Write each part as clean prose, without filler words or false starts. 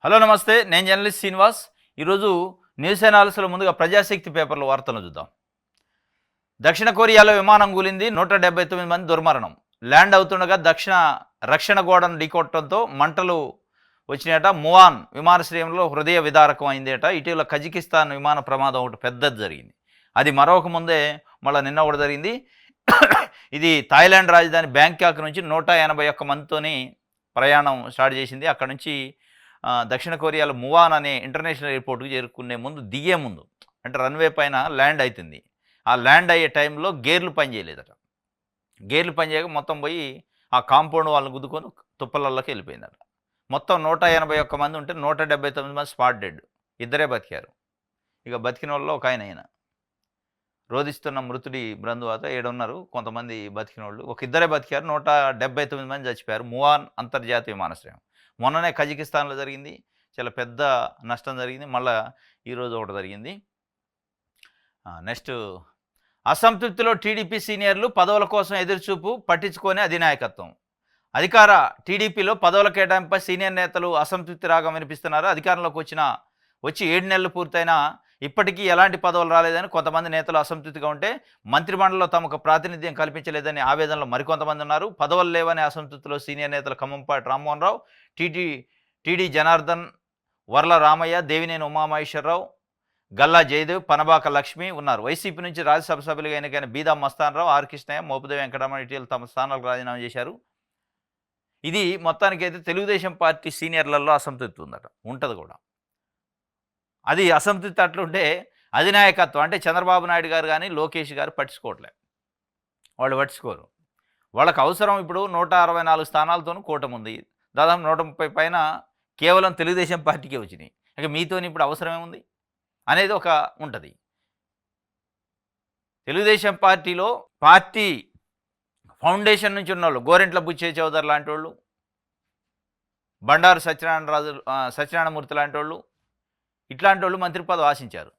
Hello నమస్తే. నేను journalist Srinivas. ఈరోజు న్యూస్ అనాలిసిస్లో ముందుగా ప్రజాశక్తి పేపర్లో వార్తలను చూద్దాం. దక్షిణ కొరియాలో విమానం కూలింది, 179 మంది దుర్మరణం. ల్యాండ్ అవుతుండగా దక్షిణ రక్షణ గోడను ఢీకొట్టడంతో మంటలు వచ్చినాయట. మువాన్ విమానాశ్రయంలో హృదయ విదారకం అయిందేట. ఇటీవల కజకిస్తాన్ విమాన ప్రమాదం ఒకటి పెద్దది జరిగింది. అది మరొక ముందే మళ్ళీ నిన్న ఒకటి జరిగింది. ఇది థాయిలాండ్ రాజధాని బ్యాంకాక్ నుంచి 181 మందితోని ప్రయాణం స్టార్ట్ చేసింది. అక్కడ నుంచి దక్షిణ కొరియాలో మువాన్ అనే ఇంటర్నేషనల్ ఎయిర్పోర్ట్కి చేరుకునే ముందు దిగే ముందు అంటే రన్వే పైన ల్యాండ్ అవుతుంది. ఆ ల్యాండ్ అయ్యే టైంలో గేర్లు పనిచేయలేదట. గేర్లు పనిచేయక మొత్తం పోయి ఆ కాంపౌండ్ వాళ్ళని గుద్దుకొని తుప్పలల్లోకి వెళ్ళిపోయిందట. మొత్తం 181 మంది ఉంటే 179 మంది స్పాట్ డెడ్, ఇద్దరే బతికారు. ఇక బతికిన వాళ్ళలో ఒక ఆయన రోధిస్తున్న మృతుడి బంధువాత 7 ఉన్నారు, కొంతమంది బతికిన వాళ్ళు ఒక ఇద్దరే బతికారు. 179 మంది చచ్చిపోయారు. మువాన్ అంతర్జాతీయ విమానాశ్రయం మొన్ననే కజకిస్తాన్లో జరిగింది, చాలా పెద్ద నష్టం జరిగింది. మళ్ళీ ఈరోజు ఒకటి జరిగింది. నెక్స్ట్, అసంతృప్తిలో టీడీపీ సీనియర్లు, పదవుల కోసం ఎదురుచూపు, పట్టించుకొని అధినాయకత్వం. అధికార టీడీపీలో పదవుల కేటాయింపై సీనియర్ నేతలు అసంతృప్తి రాగం వినిపిస్తున్నారు. అధికారంలోకి వచ్చి 7 నెలలు పూర్తయినా ఇప్పటికీ ఎలాంటి పదవులు రాలేదని కొంతమంది నేతలు అసంతృప్తిగా ఉంటే, మంత్రిమండలిలో తమకు ప్రాతినిధ్యం కల్పించలేదని ఆవేదనలో మరికొంతమంది ఉన్నారు. పదవులు లేవనే అసంతృప్తిలో సీనియర్ నేతలు ఖమ్మంపాటి రామ్మోహన్ రావు, టీడీ జనార్దన్, వర్ల రామయ్య, దేవినేని ఉమామహేశ్వరరావు, గల్లా జయదేవ్, పనబాక లక్ష్మి ఉన్నారు. వైసీపీ నుంచి రాజ్యసభ సభ్యులుగా ఎన్నికైన బీదా మస్తానరావు, ఆర్ కృష్ణయ్య, మోపుదేవి వెంకటరమణ ఇటీవల తమ స్థానాలకు రాజీనామా చేశారు. ఇది మొత్తానికైతే తెలుగుదేశం పార్టీ సీనియర్లలో అసంతృప్తి ఉంటుంది కూడా. అది అసంతృప్తి అట్లుంటే అధినాయకత్వం అంటే చంద్రబాబు నాయుడు గారు కానీ లోకేష్ గారు పట్టించుకోవట్లేదు. వాళ్ళు పట్టించుకోరు. వాళ్ళకి అవసరం ఇప్పుడు 164 స్థానాలతోనూ కూటమి ఉంది. దాదాపు 130 పైన కేవలం తెలుగుదేశం పార్టీకే వచ్చినాయి. ఇక మీతోని ఇప్పుడు అవసరమేముంది అనేది ఒక ఉంటుంది. తెలుగుదేశం పార్టీలో పార్టీ ఫౌండేషన్ నుంచి ఉన్నోళ్ళు, గోరెంట్ల బుచ్చే చౌదరి లాంటి వాళ్ళు, బండారు సత్యనారాయణమూర్తి లాంటి వాళ్ళు, ఇట్లాంటి వాళ్ళు మంత్రి పదవి ఆశించారు.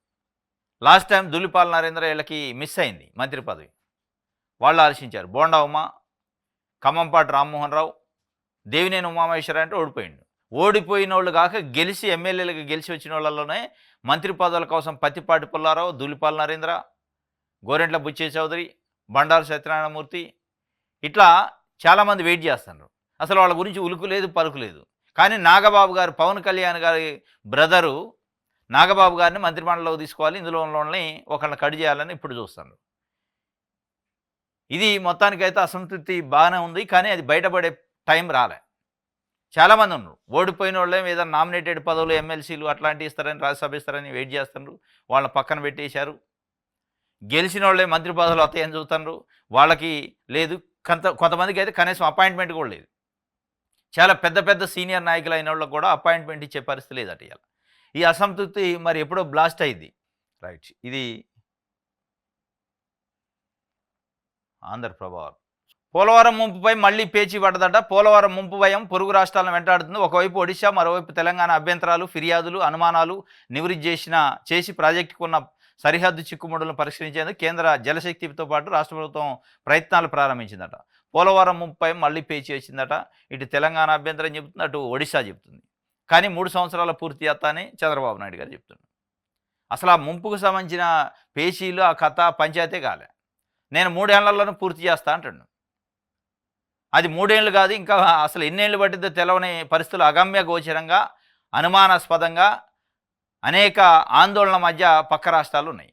లాస్ట్ టైం దులిపాల నరేంద్ర వీళ్ళకి మిస్ అయింది మంత్రి పదవి, వాళ్ళు ఆశించారు. బోండా ఉమ, ఖమ్మంపాటి రామ్మోహన్ రావు, దేవినేని ఉమామహేశ్వర అంటే ఓడిపోయిన వాళ్ళు కాక గెలిచి ఎమ్మెల్యేలుగా గెలిచి వచ్చిన వాళ్ళలోనే మంత్రి పదవుల కోసం పత్తిపాటి పుల్లారావు, దులిపాల నరేంద్ర, గోరెంట్ల బుచ్చే చౌదరి, బండారు సత్యనారాయణమూర్తి, ఇట్లా చాలామంది వెయిట్ చేస్తున్నారు. అసలు వాళ్ళ గురించి ఉలుకు లేదు, పలుకు లేదు. కానీ నాగబాబు గారు, పవన్ కళ్యాణ్ గారి బ్రదరు నాగబాబు గారిని మంత్రిమండలిలోకి తీసుకోవాలి, ఇందులోని ఒకళ్ళని కడి చేయాలని ఇప్పుడు చూస్తాను. ఇది మొత్తానికైతే అసంతృప్తి బాగానే ఉంది, కానీ అది బయటపడే టైం రాలే. చాలామంది ఉన్నారు ఓడిపోయిన వాళ్ళే ఏదైనా నామినేటెడ్ పదవులు, ఎమ్మెల్సీలు అట్లాంటివి ఇస్తారని, రాజ్యసభ ఇస్తారని వెయిట్ చేస్తున్నారు. వాళ్ళని పక్కన పెట్టేశారు. గెలిచిన వాళ్ళే మంత్రి పదవులు వస్తాయని చూస్తున్నారు, వాళ్ళకి లేదు. కొంతమందికి అయితే కనీసం అపాయింట్మెంట్ కూడా లేదు. చాలా పెద్ద పెద్ద సీనియర్ నాయకులు అయిన వాళ్ళకి కూడా అపాయింట్మెంట్ ఇచ్చే పరిస్థితి లేదట. ఇలా ఈ అసంతృప్తి మరి ఎప్పుడో బ్లాస్ట్ అయింది. రైట్, ఇది ఆంధ్రప్రభ. పోలవరం ముంపుపై మళ్లీ పేచీ పడ్డదట. పోలవరం ముంపు భయం పొరుగు రాష్ట్రాలను వెంటాడుతుంది. ఒకవైపు ఒడిశా, మరోవైపు తెలంగాణ అభ్యంతరాలు, ఫిర్యాదులు, అనుమానాలు నివృత్తి చేసి ప్రాజెక్టుకున్న సరిహద్దు చిక్కుముడులను పరిష్కరించేందుకు కేంద్ర జలశక్తితో పాటు రాష్ట్ర ప్రభుత్వం ప్రయత్నాలు ప్రారంభించిందట. పోలవరం ముంపుపై మళ్లీ పేచీ వచ్చిందట. ఇటు తెలంగాణ అభ్యంతరం చెబుతుంది, అటు ఒడిశా చెబుతుంది. కానీ 3 సంవత్సరాల పూర్తి చేస్తానని చంద్రబాబు నాయుడు గారు చెప్తున్నారు. అసలు ఆ ముంపుకు సంబంధించిన పేచీలు, ఆ కథ పంచాయతీ కాలే. నేను 3 ఏళ్లలోనూ పూర్తి చేస్తా అంటున్నాను. అది 3 ఏళ్ళు కాదు, ఇంకా అసలు ఎన్నేళ్ళు పట్టిద్దో తెలవని పరిస్థితులు, అగమ్య గోచరంగా, అనుమానాస్పదంగా అనేక ఆందోళనల మధ్య పక్క రాష్ట్రాలు ఉన్నాయి.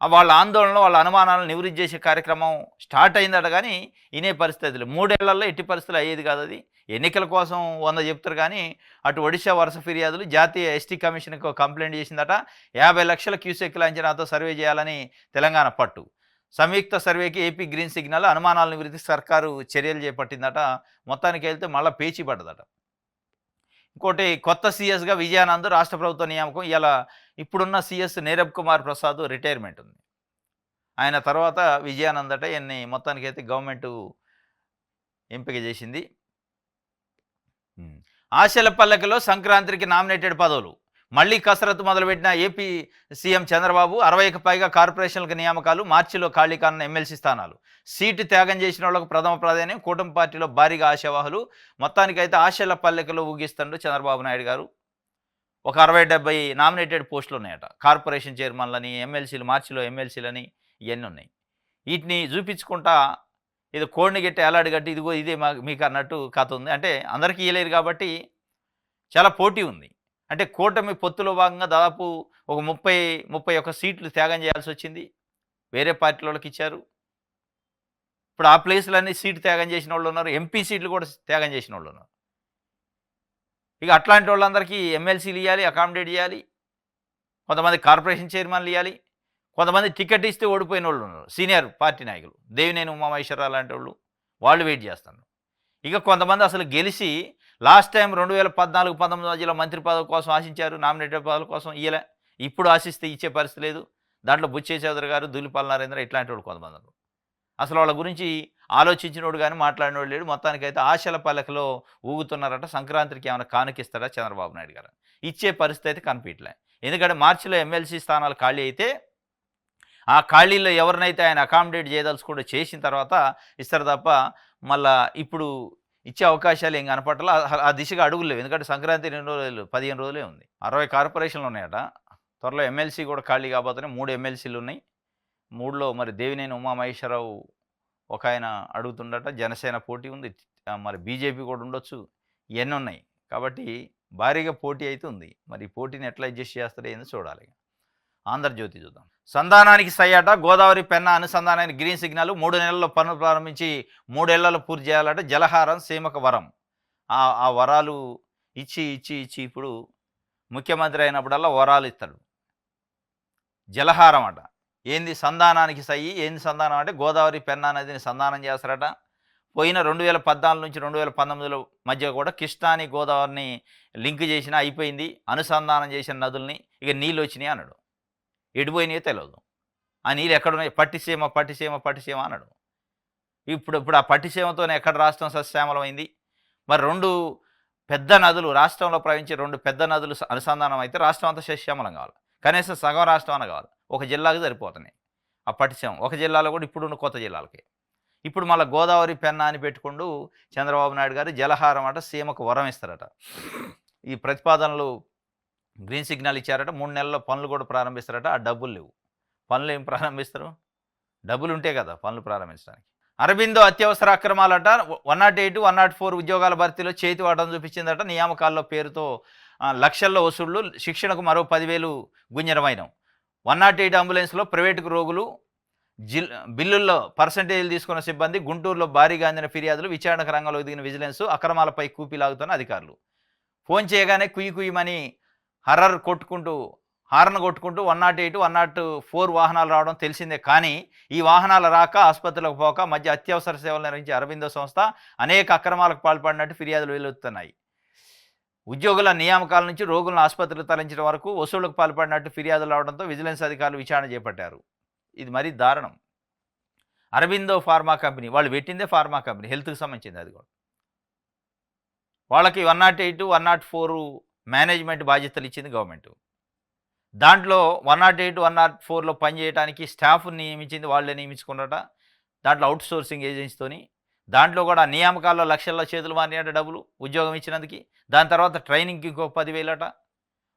వాళ్ళ ఆందోళనలు, వాళ్ళ అనుమానాలను నివృత్తి చేసే కార్యక్రమం స్టార్ట్ అయిందట. కానీ ఇనే పరిస్థితులు 3 ఏళ్లలో ఎట్టి పరిస్థితులు అయ్యేది కాదు. అది ఎన్నికల కోసం 100 చెప్తారు. కానీ అటు ఒడిశా వరుస ఫిర్యాదులు, జాతీయ ఎస్టీ కమిషన్కు కంప్లైంట్ చేసిందట. 50 లక్షల క్యూసెక్కుల అంచనాతో సర్వే చేయాలని తెలంగాణ పట్టు. సంయుక్త సర్వేకి ఏపీ గ్రీన్ సిగ్నల్, అనుమానాల నివృత్తికి సర్కారు చర్యలు చేపట్టిందట. మొత్తానికి వెళ్తే మళ్ళీ పేచీ పడ్డదట. ఇంకోటి, కొత్త సీఎస్గా విజయానంద్ రాష్ట్ర ప్రభుత్వ నియామకం. ఇలా ఇప్పుడున్న సీఎస్ నీరబ్ కుమార్ ప్రసాద్ రిటైర్మెంట్ ఉంది. ఆయన తర్వాత విజయానంద్ అట. ఈయన్ని మొత్తానికైతే గవర్నమెంట్ ఎంపిక చేసింది. ఆశల పల్లకిలో సంక్రాంతికి నామినేటెడ్ పదవులు. మళ్లీ కసరత్తు మొదలుపెట్టిన ఏపీ సీఎం చంద్రబాబు. 60కి పైగా కార్పొరేషన్లకు నియామకాలు, మార్చిలో ఖాళీ కానున్న ఎమ్మెల్సీ స్థానాలు, సీటు త్యాగం చేసిన వాళ్లకు ప్రథమ ప్రాధాన్యం. కూటమి పార్టీలో భారీగా ఆశావాహులు. మొత్తానికైతే ఆశల పల్లెకలో ఊగిస్తుండు చంద్రబాబు నాయుడు గారు. ఒక 60-70 నామినేటెడ్ పోస్టులు ఉన్నాయట. కార్పొరేషన్ చైర్మన్‌లని, ఎమ్మెల్సీలు మార్చిలో ఎమ్మెల్సీలని ఇయన్నీ ఉన్నాయి. ఈటిని చూపించుకుంటా ఏదో కోడిని గట్టి ఏలాడి గట్టి ఇదిగో ఇదే మీకు అన్నట్టు కథ ఉంది. అంటే అందరికీ ఇయ్యలేరు కాబట్టి చాలా పోటీ ఉంది. అంటే కూటమి పొత్తులో భాగంగా దాదాపు ఒక 31 సీట్లు త్యాగం చేయాల్సొచ్చింది. వేరే పార్టీలోళ్ళకి ఇచ్చారు. ఇప్పుడు ఆ ప్లేస్‌లన్నీ సీటు త్యాగం చేసినోళ్ళున్నారు. ఎంపీ సీట్లు కూడా త్యాగం చేసినోళ్ళున్నారు. ఇక అట్లాంటోళ్ళందరికీ ఎమ్మెల్సీలు ఇయ్యాలి, అకామిడేట్ చేయాలి. కొంతమంది కార్పొరేషన్ చైర్మన్‌లు ఇయ్యాలి. కొంతమంది టికెట్ ఇస్తే ఓడిపోయినోళ్ళున్నారు. సీనియర్ పార్టీ నాయకులు. దేవినేని ఉమామహేశ్వరరావు లాంటోళ్ళు. వాళ్ళు వెయిట్ చేస్తున్నారు. ఇక కొంతమంది అసలు గెలిచి లాస్ట్ టైం 2014, 19 మధ్యలో మంత్రి పదవి కోసం ఆశించారు. నామినేటెడ్ పదవుల కోసం ఇయ్యలే. ఇప్పుడు ఆశిస్తే ఇచ్చే పరిస్థితి లేదు. దాంట్లో బుచ్చే చౌదరి గారు, ధూళిపాల నరేంద్ర ఇట్లాంటోళ్ళు కొంతమంది ఉన్నారు. అసలు వాళ్ళ గురించి ఆలోచించినోడు గాని మాట్లాడినోడు లేడు. మొత్తానికైతే ఆశల పల్లకిలో ఊగుతున్నారట. సంక్రాంతికి ఏమైనా కానుకిస్తారా చంద్రబాబు నాయుడు గారు? ఇచ్చే పరిస్థితి అయితే కనిపియట్లే. ఎందుకంటే మార్చిలో ఎమ్మెల్సీ స్థానాలు ఖాళీ అయితే ఆ ఖాళీల్లో ఎవరినైతే ఆయన అకామిడేట్ చేయదలుచుకుంటూ చేసిన తర్వాత ఇస్తారు తప్ప మళ్ళా ఇప్పుడు ఇచ్చే అవకాశాలు ఏం కనపట్ల. ఆ దిశగా అడుగులు లేవు. ఎందుకంటే సంక్రాంతి 2 రోజులు 15 రోజులే ఉంది. 60 కార్పొరేషన్లు ఉన్నాయట. త్వరలో ఎమ్మెల్సీ కూడా ఖాళీ కాబోతున్నాయి. 3 ఎమ్మెల్సీలు ఉన్నాయి. 3లో మరి దేవినేని ఉమామహేశ్వరరావు ఒక ఆయన అడుగుతుండట. జనసేన పోటీ ఉంది. మరి బీజేపీ కూడా ఉండొచ్చు. ఇవన్నీ ఉన్నాయి. కాబట్టి భారీగా పోటీ అయితే ఉంది. మరి ఈ పోటీని ఎట్లా అడ్జస్ట్ చేస్తారో ఏందో చూడాలి. ఆంధ్రజ్యోతి చూద్దాం. సంధానానికి సయ్యాట. గోదావరి పెన్నా అనుసంధానానికి గ్రీన్ సిగ్నల్. 3 నెలల్లో పనులు ప్రారంభించి 3 ఏళ్లలో పూర్తి చేయాలట. జలహారం సీమకు వరం. ఆ వరాలు ఇచ్చి ఇప్పుడు ముఖ్యమంత్రి అయినప్పుడల్లా వరాలు ఇస్తాడు. జలహారం అట. ఏంది సంధానానికి సయ్యి. ఏంది సంధానం అంటే గోదావరి పెన్నా నదిని సంధానం చేస్తారట. పోయిన 2014 నుంచి 2019 మధ్య కూడా కృష్ణాని గోదావరిని లింక్ చేసినా అయిపోయింది. అనుసంధానం చేసిన నదుల్ని ఇక నీళ్ళు వచ్చినాయి అన్నాడు. ఎడిపోయినాయో తెలియదు. ఆ నీళ్ళు ఎక్కడున్నాయి? పట్టిసీమ అన్నాడు. ఇప్పుడు ఆ పట్టిసీమతోనే ఎక్కడ రాష్ట్రం సస్యశ్యామలమైంది? మరి 2 పెద్ద నదులు రాష్ట్రంలో ప్రవహించే 2 పెద్ద నదులు అనుసంధానం అయితే రాష్ట్రం అంతా సస్యశ్యామలం కావాలి. కనీసం సగం రాష్ట్రం అన్న కావాలి. ఒక జిల్లాకి సరిపోతున్నాయి ఆ పట్టిసీమ. ఒక జిల్లాలో కూడా ఇప్పుడున్న కొత్త జిల్లాలకి. ఇప్పుడు మళ్ళీ గోదావరి పెన్నా అని పెట్టుకుంటూ చంద్రబాబు నాయుడు గారు జలహారం అట సీమకు వరం ఇస్తారట. ఈ ప్రతిపాదనలు గ్రీన్ సిగ్నల్ ఇచ్చారట. 3 నెలల్లో పనులు కూడా ప్రారంభిస్తారట. ఆ డబ్బులు లేవు. పనులు ఏం ప్రారంభిస్తారు? డబ్బులు ఉంటే కదా పనులు ప్రారంభించడానికి. అరబిందో అత్యవసర అక్రమాలట. 108, 104 ఉద్యోగాల భర్తీలో చేతి వాటం చూపించిందట. నియామకాల్లో పేరుతో లక్షల్లో వసూళ్లు. శిక్షణకు మరో 10,000 గుంజరమైన. 108 అంబులెన్స్లో ప్రైవేటుకు రోగులు. బిల్లుల్లో పర్సంటేజీలు తీసుకున్న సిబ్బంది. గుంటూరులో భారీగా అందిన ఫిర్యాదులు. విచారణకు రంగంలో దిగిన విజిలెన్స్. అక్రమాలపై కూపీలాగుతున్న అధికారులు. ఫోన్ చేయగానే కుయ్యమని హారన్ కొట్టుకుంటూ 108, 104 వాహనాలు రావడం తెలిసిందే. కానీ ఈ వాహనాలు రాక ఆసుపత్రులకు పోక మధ్య అత్యవసర సేవలు నిర్వహించే అరబిందో సంస్థ అనేక అక్రమాలకు పాల్పడినట్టు ఫిర్యాదులు వెలువడుతున్నాయి. ఉద్యోగుల నియామకాల నుంచి రోగులను ఆసుపత్రులకు తరలించడం వరకు వసూళ్లకు పాల్పడినట్టు ఫిర్యాదులు రావడంతో విజిలెన్స్ అధికారులు విచారణ చేపట్టారు. ఇది మరీ దారుణం. అరబిందో ఫార్మా కంపెనీ వాళ్ళు పెట్టిందే ఫార్మా కంపెనీ, హెల్త్కి సంబంధించింది. అది కూడా వాళ్ళకి 108, 104 మేనేజ్మెంట్ బాధ్యతలు ఇచ్చింది గవర్నమెంట్. దాంట్లో 108, 104లో పనిచేయడానికి స్టాఫ్ నియమించింది వాళ్ళే నియమించుకున్నట. దాంట్లో అవుట్ సోర్సింగ్ ఏజెన్సీతోని. దాంట్లో కూడా నియామకాల్లో లక్షల్లో చేతులు మారినట డబ్బులు ఉద్యోగం ఇచ్చినందుకు. దాని తర్వాత ట్రైనింగ్కి ఇంకో 10,000 అట.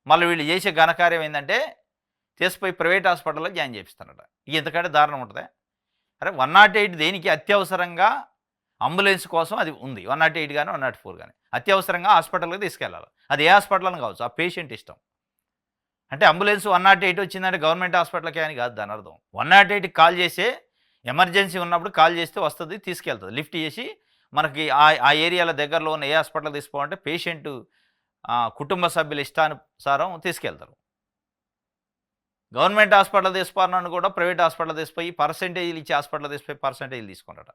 మళ్ళీ వీళ్ళు చేసే ఘనకార్యం ఏంటంటే తీసుకుపోయి ప్రైవేట్ హాస్పిటల్లో జాయిన్ చేపిస్తారట. ఇంతకంటే దారుణం ఉంటుందా? అరే 108 దేనికి? అత్యవసరంగా అంబులెన్స్ కోసం అది ఉంది. 108 కానీ 104 కానీ అత్యవసరంగా హాస్పిటల్కి తీసుకెళ్ళాలి. అది ఏ హాస్పిటల్ అని కావచ్చు, ఆ పేషెంట్ ఇష్టం. అంటే అంబులెన్స్ 108 వచ్చిందంటే గవర్నమెంట్ హాస్పిటల్కే అని కాదు దాని అర్థం. 108కి కాల్ చేసే ఎమర్జెన్సీ ఉన్నప్పుడు కాల్ చేస్తే వస్తుంది, తీసుకెళ్తుంది. లిఫ్ట్ చేసి మనకి ఆ ఏరియాల దగ్గరలో ఉన్న ఏ హాస్పిటల్ తీసుకోవాలంటే పేషెంట్ కుటుంబ సభ్యుల ఇష్టానుసారం తీసుకెళ్తారు. గవర్నమెంట్ హాస్పిటల్ తీసుకోవాలని కూడా ప్రైవేట్ హాస్పిటల్ తీసిపోయి పర్సెంటేజీలు ఇచ్చి హాస్పిటల్ తీసిపోయి పర్సెంటేజీలు తీసుకుంటారట.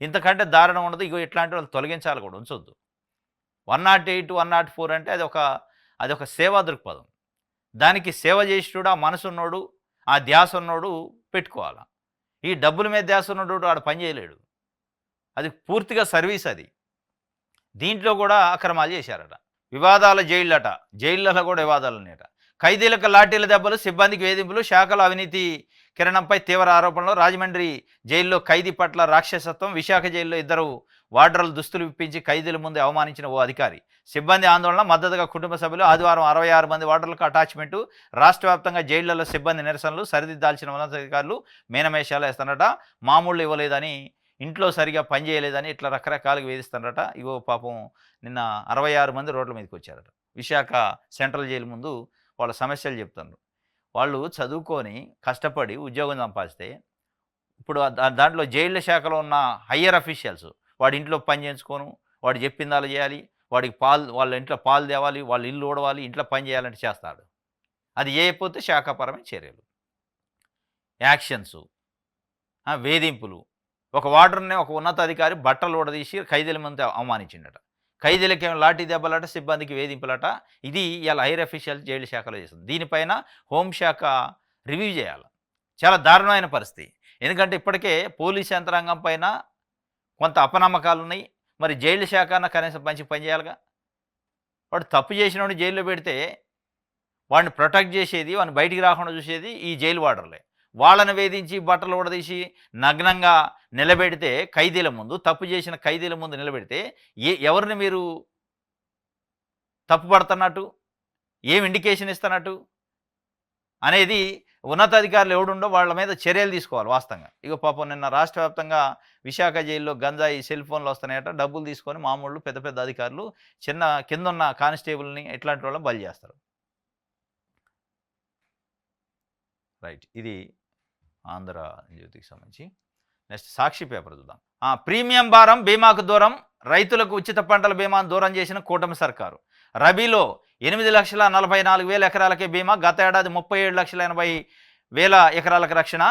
ఇంతకంటే దారుణం ఉండదు. ఇగో ఇట్లాంటి వాళ్ళు తొలగించాలి కూడా, ఉంచొద్దు. 108, 104 అంటే అదొక సేవా దృక్పథం. దానికి సేవ చేసేటోడు, ఆ మనసు ఉన్నోడు, ఆ ధ్యాస ఉన్నోడు పెట్టుకోవాలి. ఈ డబ్బుల మీద ధ్యాస ఉన్నోడు ఆడ పని చేయలేడు. అది పూర్తిగా సర్వీస్ అది. దీంట్లో కూడా అక్రమాలు చేశారట. వివాదాల జైళ్ళట. జైళ్ళలో కూడా వివాదాలు ఉన్నాయట. ఖైదీలకు లాఠీల దెబ్బలు, సిబ్బందికి వేధింపులు, శాఖల అవినీతి కిరణంపై తీవ్ర ఆరోపణలు. రాజమండ్రి జైల్లో ఖైదీ పట్ల రాక్షసత్వం. విశాఖ జైల్లో 2 వార్డర్ల దుస్తులు విప్పించి ఖైదీల ముందు అవమానించిన ఓ అధికారి. సిబ్బంది ఆందోళన మద్దతుగా కుటుంబ సభ్యులు. ఆదివారం 66 మంది వార్డర్లకు అటాచ్మెంటు. రాష్ట్ర వ్యాప్తంగా జైళ్లలో సిబ్బంది నిరసనలు. సరిదిద్దాల్సిన ఉన్నతాధికారులు మీనమేషాలు వేస్తారట. మామూళ్ళు ఇవ్వలేదని, ఇంట్లో సరిగా పని చేయలేదని ఇట్లా రకరకాలుగా వేధిస్తారట. ఇగో పాపం నిన్న 66 మంది రోడ్ల మీదకి వచ్చారట. విశాఖ సెంట్రల్ జైలు ముందు వాళ్ళ సమస్యలు చెప్తున్నారు. వాళ్ళు చదువుకొని కష్టపడి ఉద్యోగం సంపాదిస్తే ఇప్పుడు దాంట్లో జైళ్ళ శాఖలో ఉన్న హయ్యర్ అఫీషియల్స్ వాడి ఇంట్లో పని చేయించుకోను, వాడు చెప్పింది అలా చేయాలి, వాడికి వాళ్ళ ఇంట్లో పాలు తేవాలి, వాళ్ళ ఇల్లు ఊడవాలి, ఇంట్లో పని చేయాలంటే చేస్తాడు. అది చేయకపోతే శాఖాపరమైన చర్యలు, యాక్షన్స్, వేధింపులు. ఒక వార్డర్ని ఒక ఉన్నతాధికారి బట్టలు ఊడదీసి ఖైదీల ముందు అవమానించిండట. ఖైదీలకేమో లాఠీ దెబ్బలట, సిబ్బందికి వేధింపులట. ఇది ఇలా హైర్ అఫీషియల్ జైలు శాఖలో చేస్తుంది. దీనిపైన హోంశాఖ రివ్యూ చేయాలి. చాలా దారుణమైన పరిస్థితి. ఎందుకంటే ఇప్పటికే పోలీస్ యంత్రాంగం పైన కొంత అపనమ్మకాలు ఉన్నాయి. మరి జైలు శాఖ అన్న కనీసం మంచి పని చేయాలిగా. వాడు తప్పు చేసినోడిని జైల్లో పెడితే వాడిని ప్రొటెక్ట్ చేసేది, వాడిని బయటికి రాకుండా చూసేది ఈ జైలు వార్డర్లే. వాళ్ళని వేధించి బట్టలు ఊడదీసి నగ్నంగా నిలబెడితే ఖైదీల ముందు, తప్పు చేసిన ఖైదీల ముందు నిలబెడితే ఎవరిని మీరు తప్పు పడుతున్నట్టు, ఏం ఇండికేషన్ ఇస్తున్నట్టు అనేది ఉన్నతాధికారులు ఎవడుండో వాళ్ళ మీద చర్యలు తీసుకోవాలి వాస్తవంగా. ఇక పాపం నిన్న రాష్ట్ర వ్యాప్తంగా విశాఖ జైల్లో గంజాయి సెల్ ఫోన్లు వస్తున్నాయట. డబ్బులు తీసుకొని మామూళ్ళు పెద్ద పెద్ద అధికారులు కిందున్న కానిస్టేబుల్ని ఇట్లాంటి వాళ్ళని బలి చేస్తారు. రైట్, ఇది ఆంధ్ర జ్యోతికి సంబంధించి. నెక్స్ట్ సాక్షి పేపర్ చూద్దాం. ప్రీమియం భారం బీమాకు దూరం, రైతులకు ఉచిత పంటల బీమాను దూరం చేసిన కూటమి సర్కారు. రబీలో 8,44,000 ఎకరాలకే బీమా. గత ఏడాది 37,80,000 ఎకరాలకు రక్షణ.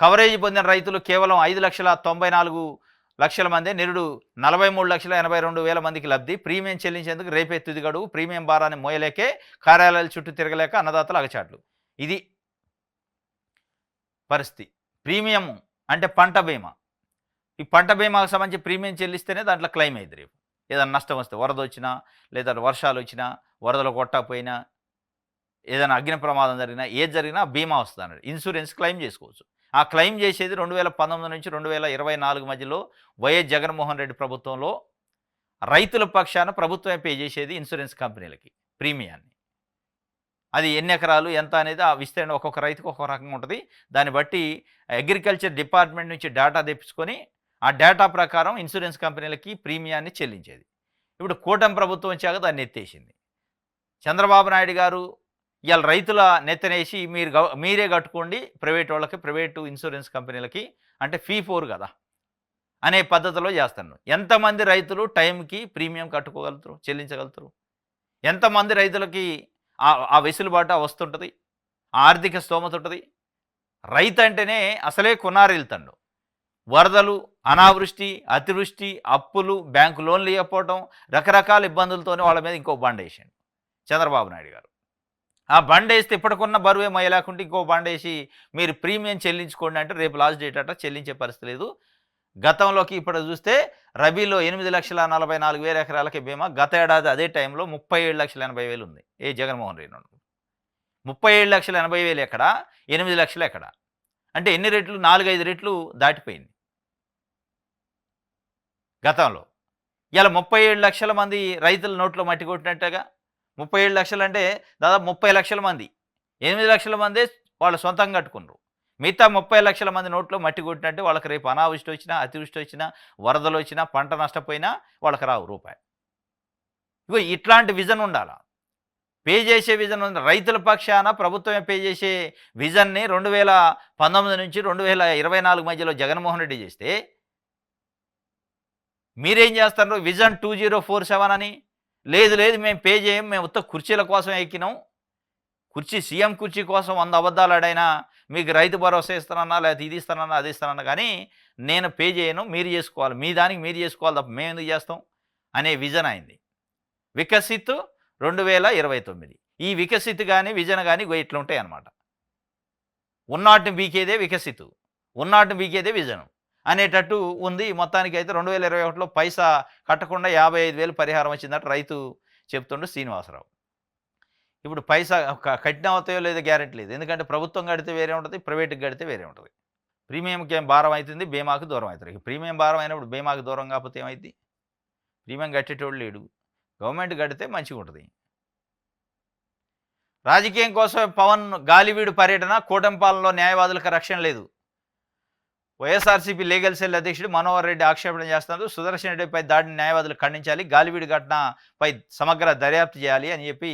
కవరేజ్ పొందిన రైతులు కేవలం 5,94,00,000 మంది. నిరుడు 43,82,000 మందికి లబ్ధి. ప్రీమియం చెల్లించేందుకు రేపే తుది గడువు. ప్రీమియం భారాన్ని మోయలేకే కార్యాలయాల చుట్టూ తిరగలేక అన్నదాతలు అగచాట్లు. ఇది పరిస్థితి. ప్రీమియం అంటే పంట బీమా. ఈ పంట బీమాకు సంబంధించి ప్రీమియం చెల్లిస్తేనే దాంట్లో క్లెయిమ్ అయింది. రేపు ఏదైనా నష్టం వస్తే, వరద వచ్చినా, లేదా వర్షాలు వచ్చినా, వరదలు కొట్టకపోయినా, ఏదైనా అగ్ని ప్రమాదం జరిగినా, ఏది జరిగినా బీమా వస్తుంది అన్నది. ఇన్సూరెన్స్ క్లెయిమ్ చేసుకోవచ్చు. ఆ క్లెయిమ్ చేసేది 2019 నుంచి 2024 మధ్యలో వైఎస్ జగన్మోహన్ రెడ్డి ప్రభుత్వంలో రైతుల పక్షాన ప్రభుత్వమే పే చేసేది ఇన్సూరెన్స్ కంపెనీలకి ప్రీమియాన్ని. అది ఎన్ని ఎకరాలు ఎంత అనేది ఆ విస్తీర్ణం ఒక్కొక్క రైతుకు ఒక్కొక్క రకంగా ఉంటుంది. దాన్ని బట్టి అగ్రికల్చర్ డిపార్ట్మెంట్ నుంచి డేటా తెప్పించుకొని ఆ డేటా ప్రకారం ఇన్సూరెన్స్ కంపెనీలకి ప్రీమియాన్ని చెల్లించేది. ఇప్పుడు కూటమి ప్రభుత్వం వచ్చాక దాన్ని ఎత్తేసింది. చంద్రబాబు నాయుడు గారు ఇవాళ రైతుల నెత్తనేసి మీరే కట్టుకోండి ప్రైవేట్ వాళ్ళకి, ప్రైవేటు ఇన్సూరెన్స్ కంపెనీలకి, అంటే ఫీ 4 కదా అనే పద్ధతిలో చేస్తాను. ఎంతమంది రైతులు టైంకి ప్రీమియం కట్టుకోగలుగుతారు, చెల్లించగలుగుతారు? ఎంతమంది రైతులకి ఆ వెసులుబాటు వస్తుంటుంది, ఆర్థిక స్తోమత ఉంటుంది? రైతు అంటేనే అసలే కొనారెళ్తాడు. వరదలు, అనావృష్టి, అతివృష్టి, అప్పులు, బ్యాంకు లోన్లు ఇవ్వకపోవడం, రకరకాల ఇబ్బందులతోనే వాళ్ళ మీద ఇంకో బండ్ వేసాడు చంద్రబాబు నాయుడు గారు. ఆ బండ్ వేస్తే ఇప్పటికున్న బరువే మొయ్యలేకుంటే ఇంకో బండ్ వేసి మీరు ప్రీమియం చెల్లించుకోండి అంటే రేపు లాస్ట్ డేట్ అట, చెల్లించే పరిస్థితి లేదు. గతంలోకి ఇప్పుడు చూస్తే రబీలో 8,44,000 ఎకరాలకి బీమా. గత ఏడాది అదే టైంలో 37,80,000 ఉంది. జగన్మోహన్ రెడ్డి 37,80,000 ఎక్కడ, 8 లక్షలు ఎక్కడ? అంటే ఎన్ని రెట్లు? 4-5 రెట్లు దాటిపోయింది గతంలో. ఇలా 37 లక్షల మంది రైతుల నోట్లో మట్టి కొట్టినట్టుగా. 37 లక్షలు అంటే దాదాపు 30 లక్షల మంది, 8 లక్షల మందే వాళ్ళు సొంతంగా కట్టుకున్నారు. మిగతా 30 లక్షల మంది నోట్లో మట్టి కొట్టినట్టే వాళ్ళకి రేపు అనావృష్టి వచ్చినా, అతివృష్టి వచ్చినా, వరదలు వచ్చినా, పంట నష్టపోయినా వాళ్ళకి రావు రూపాయి. ఇగో ఇట్లాంటి విజన్ ఉండాలా, పే చేసే విజన్ ఉంది. రైతుల పక్షాన ప్రభుత్వమే పే చేసే విజన్ని 2019 నుంచి 2024 మధ్యలో జగన్మోహన్ రెడ్డి చేస్తే మీరేం చేస్తారు? విజన్ 2047 అని. లేదు మేము పే చేయం, మేము ఉత్త కుర్చీల కోసం ఎక్కినాం, సీఎం కుర్చీ కోసం 100 అబద్ధాలు ఆడైనా మీకు రైతు భరోసా ఇస్తానన్నా, లేకపోతే ఇది ఇస్తానన్నా, అది ఇస్తానన్నా, కానీ నేను పే చేయను, మీరు చేసుకోవాలి, మీ దానికి మీరు చేసుకోవాలి తప్ప మేము ఎందుకు చేస్తాం అనే విజన్ అయింది. వికసిత్ 2029. ఈ వికసిత్ కానీ విజన్ కానీ ఇట్లా ఉంటాయి అన్నమాట. ఉన్నాటిని బీకేదే వికసిత్, ఉన్నాటిని బీకేదే విజన్ అనేటట్టు ఉంది. మొత్తానికి అయితే 2021లో పైసా కట్టకుండా 55,000 పరిహారం వచ్చిందట రైతు చెప్తుండే శ్రీనివాసరావు. ఇప్పుడు పైసా కట్టిన అవుతాయో లేదో గ్యారెంటీ లేదు. ఎందుకంటే ప్రభుత్వం కడితే వేరే ఉంటుంది, ప్రైవేట్కి కడితే వేరే ఉంటుంది. ప్రీమియంకి ఏం భారం అవుతుంది, బీమాకు దూరం అవుతారు. ఇక ప్రీమియం భారం అయినప్పుడు బీమాకు దూరం కాకపోతే ఏమైద్ది? ప్రీమియం కట్టేటోడు లేడు. గవర్నమెంట్ కడితే మంచిగా ఉంటుంది. రాజకీయం కోసం పవన్ గాలివీడు పర్యటన, కూటమి పాలనలో న్యాయవాదులకు రక్షణ లేదు. వైఎస్ఆర్సీపీ లీగల్ సెల్ అధ్యక్షుడు మనోహర్ రెడ్డి ఆక్షేపణ చేస్తున్నారు. సుదర్శన్ రెడ్డిపై దాడిని న్యాయవాదులు ఖండించాలి, గాలివీడు ఘటనపై సమగ్ర దర్యాప్తు చేయాలి అని చెప్పి